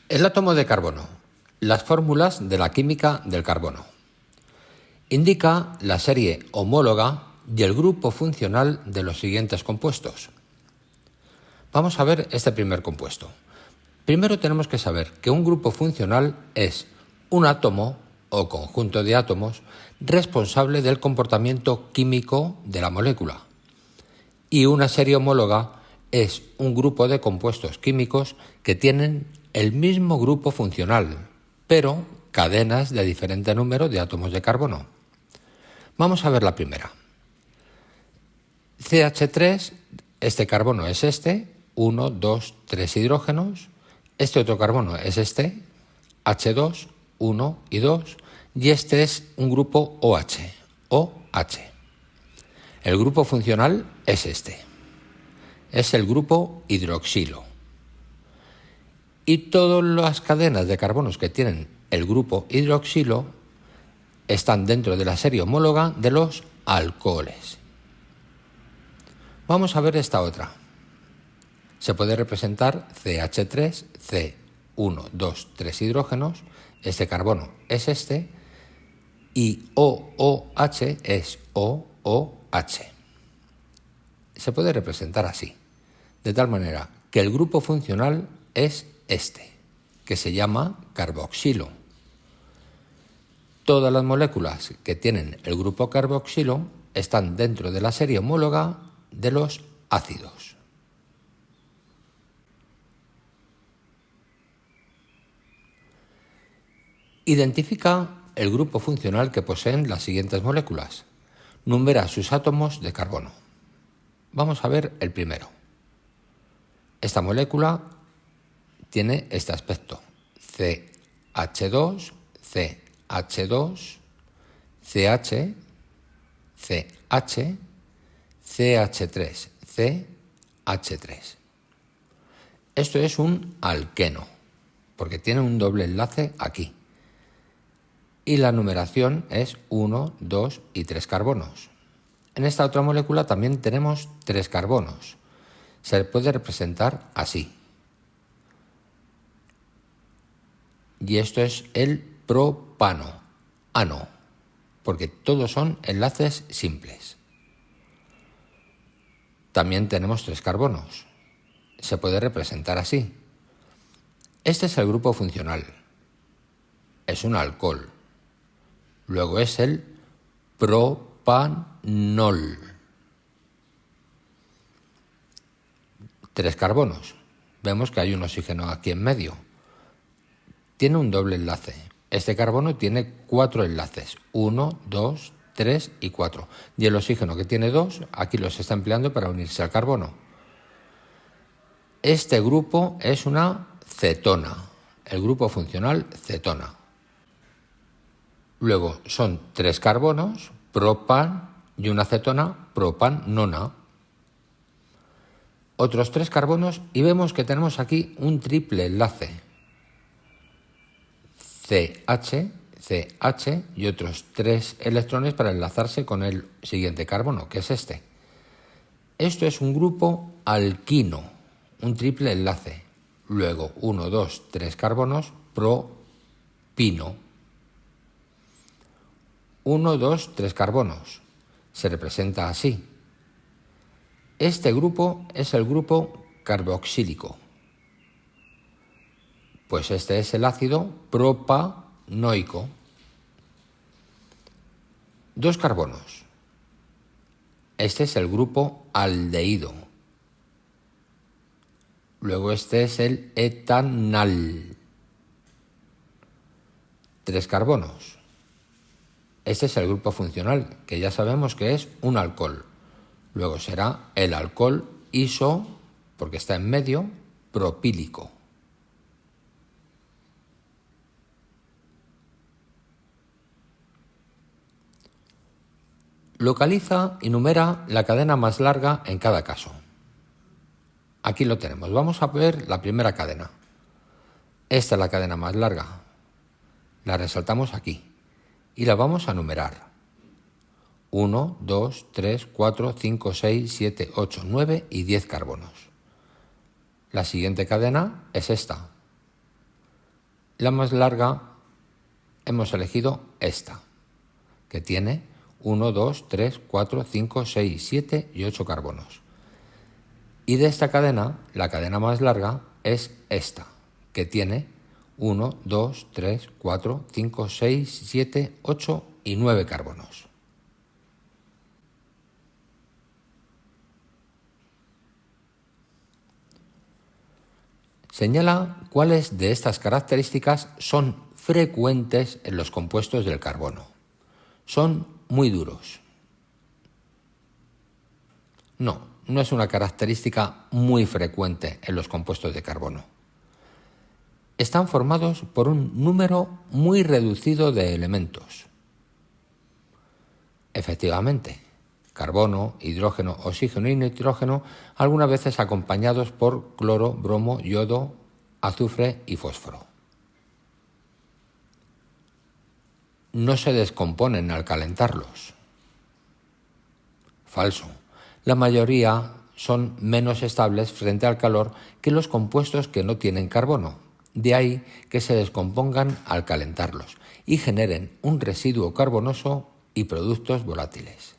El átomo de carbono. Las fórmulas de la química del carbono. Indica la serie homóloga y el grupo funcional de los siguientes compuestos. Vamos a ver este primer compuesto. Primero tenemos que saber que un grupo funcional es un átomo o conjunto de átomos responsable del comportamiento químico de la molécula. Y una serie homóloga es un grupo de compuestos químicos que tienen el mismo grupo funcional, pero cadenas de diferente número de átomos de carbono. Vamos a ver la primera. CH3, este carbono es este, 1, 2, 3 hidrógenos. Este otro carbono es este, H2, 1 y 2. Y este es un grupo OH, OH. El grupo funcional es este. Es el grupo hidroxilo. Y todas las cadenas de carbonos que tienen el grupo hidroxilo están dentro de la serie homóloga de los alcoholes. Vamos a ver esta otra. Se puede representar CH3, C1, 2, 3 hidrógenos. Este carbono es este. Y OOH es OOH. Se puede representar así, de tal manera que el grupo funcional es este, que se llama carboxilo. Todas las moléculas que tienen el grupo carboxilo están dentro de la serie homóloga de los ácidos. Identifica el grupo funcional que poseen las siguientes moléculas. Numera sus átomos de carbono. Vamos a ver el primero. Esta molécula tiene este aspecto. CH2, CH2, CH, CH, CH3, CH3. Esto es un alqueno, porque tiene un doble enlace aquí. Y la numeración es 1, 2 y 3 carbonos. En esta otra molécula también tenemos 3 carbonos. Se puede representar así. Y esto es el propano, ano, porque todos son enlaces simples. También tenemos 3 carbonos. Se puede representar así. Este es el grupo funcional. Es un alcohol. Luego es el propanol. 3 carbonos. Vemos que hay un oxígeno aquí en medio. Tiene un doble enlace. Este carbono tiene 4 enlaces. 1, 2, 3 y 4. Y el oxígeno, que tiene 2, aquí los está empleando para unirse al carbono. Este grupo es una cetona. El grupo funcional cetona. Luego son 3 carbonos, propan, y una cetona, propanona. Otros 3 carbonos y vemos que tenemos aquí un triple enlace. CH, CH y otros 3 electrones para enlazarse con el siguiente carbono, que es este. Esto es un grupo alquino, un triple enlace. Luego 1, 2, 3 carbonos, propino. 1, 2, 3 carbonos. Se representa así. Este grupo es el grupo carboxílico. Pues este es el ácido propanoico. 2 carbonos. Este es el grupo aldehído. Luego este es el etanal. 3 carbonos. Este es el grupo funcional, que ya sabemos que es un alcohol. Luego será el alcohol iso, porque está en medio, propílico. Localiza y numera la cadena más larga en cada caso. Aquí lo tenemos. Vamos a ver la primera cadena. Esta es la cadena más larga. La resaltamos aquí y la vamos a numerar. 1, 2, 3, 4, 5, 6, 7, 8, 9 y 10 carbonos. La siguiente cadena es esta. La más larga hemos elegido esta, que tiene 1, 2, 3, 4, 5, 6, 7 y 8 carbonos. Y de esta cadena, la cadena más larga es esta, que tiene 1, 2, 3, 4, 5, 6, 7, 8 y 9 carbonos. Señala cuáles de estas características son frecuentes en los compuestos del carbono. Son muy duros. No es una característica muy frecuente en los compuestos de carbono. Están formados por un número muy reducido de elementos. Efectivamente, carbono, hidrógeno, oxígeno y nitrógeno, algunas veces acompañados por cloro, bromo, yodo, azufre y fósforo. No se descomponen al calentarlos. Falso. La mayoría son menos estables frente al calor que los compuestos que no tienen carbono. De ahí que se descompongan al calentarlos y generen un residuo carbonoso y productos volátiles.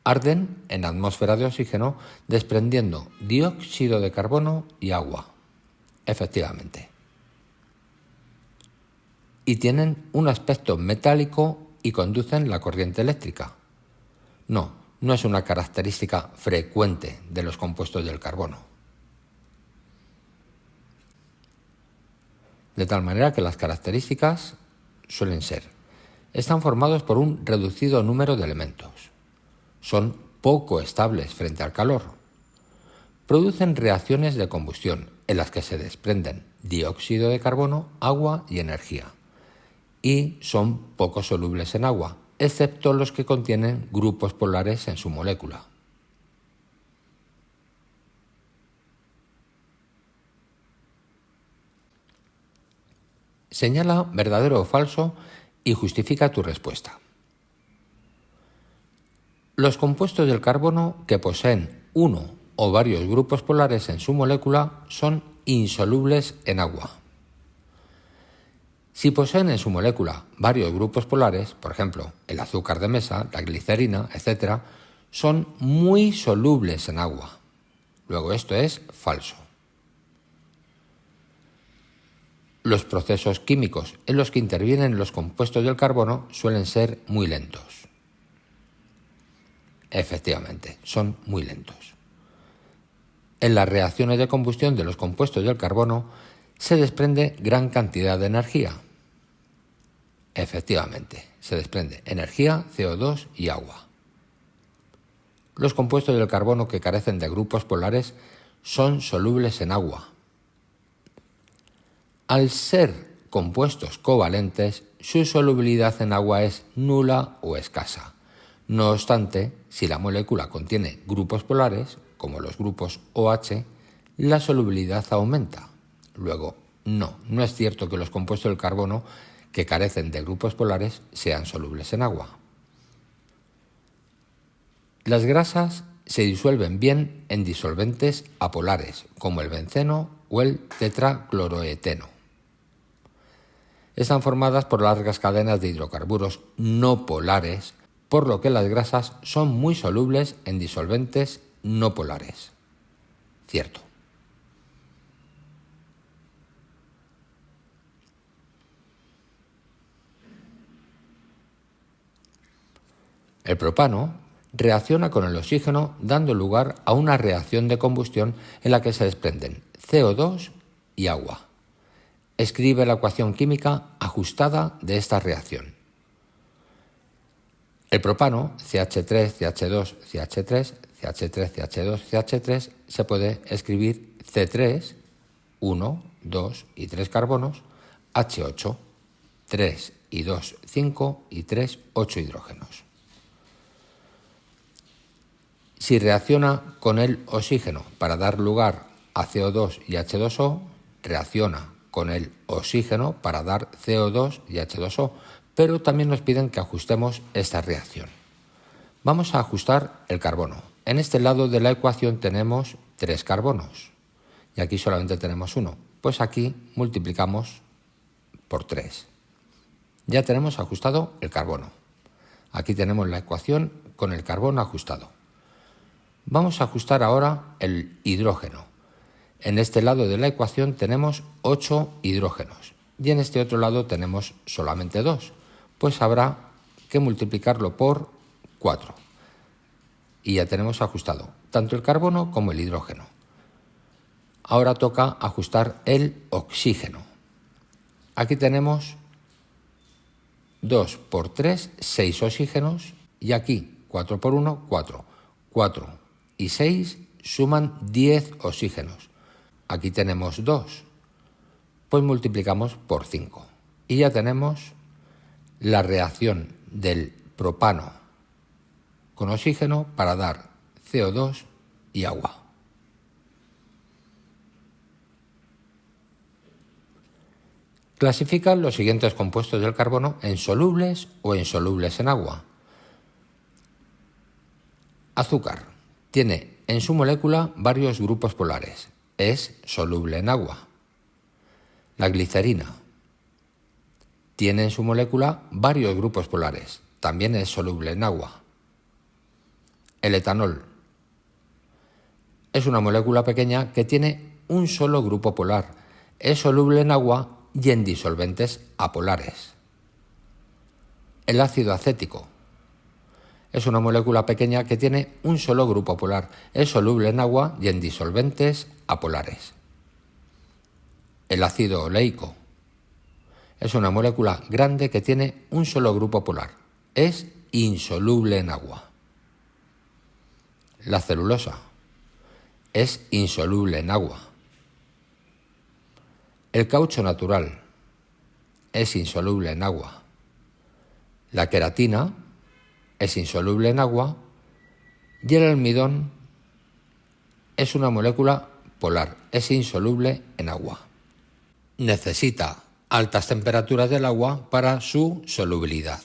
Arden en atmósfera de oxígeno desprendiendo dióxido de carbono y agua. Efectivamente. Y tienen un aspecto metálico y conducen la corriente eléctrica. No es una característica frecuente de los compuestos del carbono. De tal manera que las características suelen ser: están formados por un reducido número de elementos. Son poco estables frente al calor. Producen reacciones de combustión en las que se desprenden dióxido de carbono, agua y energía. Y son poco solubles en agua, excepto los que contienen grupos polares en su molécula. Señala verdadero o falso y justifica tu respuesta. Los compuestos del carbono que poseen uno o varios grupos polares en su molécula son insolubles en agua. Si poseen en su molécula varios grupos polares, por ejemplo, el azúcar de mesa, la glicerina, etc., son muy solubles en agua. Luego esto es falso. Los procesos químicos en los que intervienen los compuestos del carbono suelen ser muy lentos. Efectivamente, son muy lentos. En las reacciones de combustión de los compuestos del carbono se desprende gran cantidad de energía. Efectivamente, se desprende energía, CO2 y agua. Los compuestos del carbono que carecen de grupos polares son solubles en agua. Al ser compuestos covalentes, su solubilidad en agua es nula o escasa. No obstante, si la molécula contiene grupos polares, como los grupos OH, la solubilidad aumenta. Luego, no es cierto que los compuestos del carbono que carecen de grupos polares sean solubles en agua. Las grasas se disuelven bien en disolventes apolares, como el benceno o el tetracloroeteno. Están formadas por largas cadenas de hidrocarburos no polares, por lo que las grasas son muy solubles en disolventes no polares. Cierto. El propano reacciona con el oxígeno dando lugar a una reacción de combustión en la que se desprenden CO2 y agua. Escribe la ecuación química ajustada de esta reacción. El propano, CH3, CH2, CH3, CH3, CH2, CH3, se puede escribir C3, 1, 2 y 3 carbonos, H8, 3 y 2, 5 y 3, 8 hidrógenos. Si reacciona con el oxígeno para dar lugar a CO2 y H2O, reacciona con el oxígeno para dar CO2 y H2O, pero también nos piden que ajustemos esta reacción. Vamos a ajustar el carbono. En este lado de la ecuación tenemos 3 carbonos y aquí solamente tenemos 1. Pues aquí multiplicamos por 3. Ya tenemos ajustado el carbono. Aquí tenemos la ecuación con el carbono ajustado. Vamos a ajustar ahora el hidrógeno. En este lado de la ecuación tenemos 8 hidrógenos y en este otro lado tenemos solamente 2. Pues habrá que multiplicarlo por 4. Y ya tenemos ajustado tanto el carbono como el hidrógeno. Ahora toca ajustar el oxígeno. Aquí tenemos 2 por 3, 6 oxígenos, y aquí 4 por 1, 4. 4 y 6 suman 10 oxígenos. Aquí tenemos 2, pues multiplicamos por 5. Y ya tenemos la reacción del propano con oxígeno para dar CO2 y agua. Clasifican los siguientes compuestos del carbono en solubles o insolubles en agua. Azúcar. Tiene en su molécula varios grupos polares. Es soluble en agua. La glicerina. Tiene en su molécula varios grupos polares. También es soluble en agua. El etanol. Es una molécula pequeña que tiene un solo grupo polar. Es soluble en agua y en disolventes apolares. El ácido acético. Es una molécula pequeña que tiene un solo grupo polar. Es soluble en agua y en disolventes apolares. El ácido oleico. Es una molécula grande que tiene un solo grupo polar. Es insoluble en agua. La celulosa. Es insoluble en agua. El caucho natural es insoluble en agua. La queratina es insoluble en agua y el almidón es una molécula polar, es insoluble en agua. Necesita altas temperaturas del agua para su solubilidad.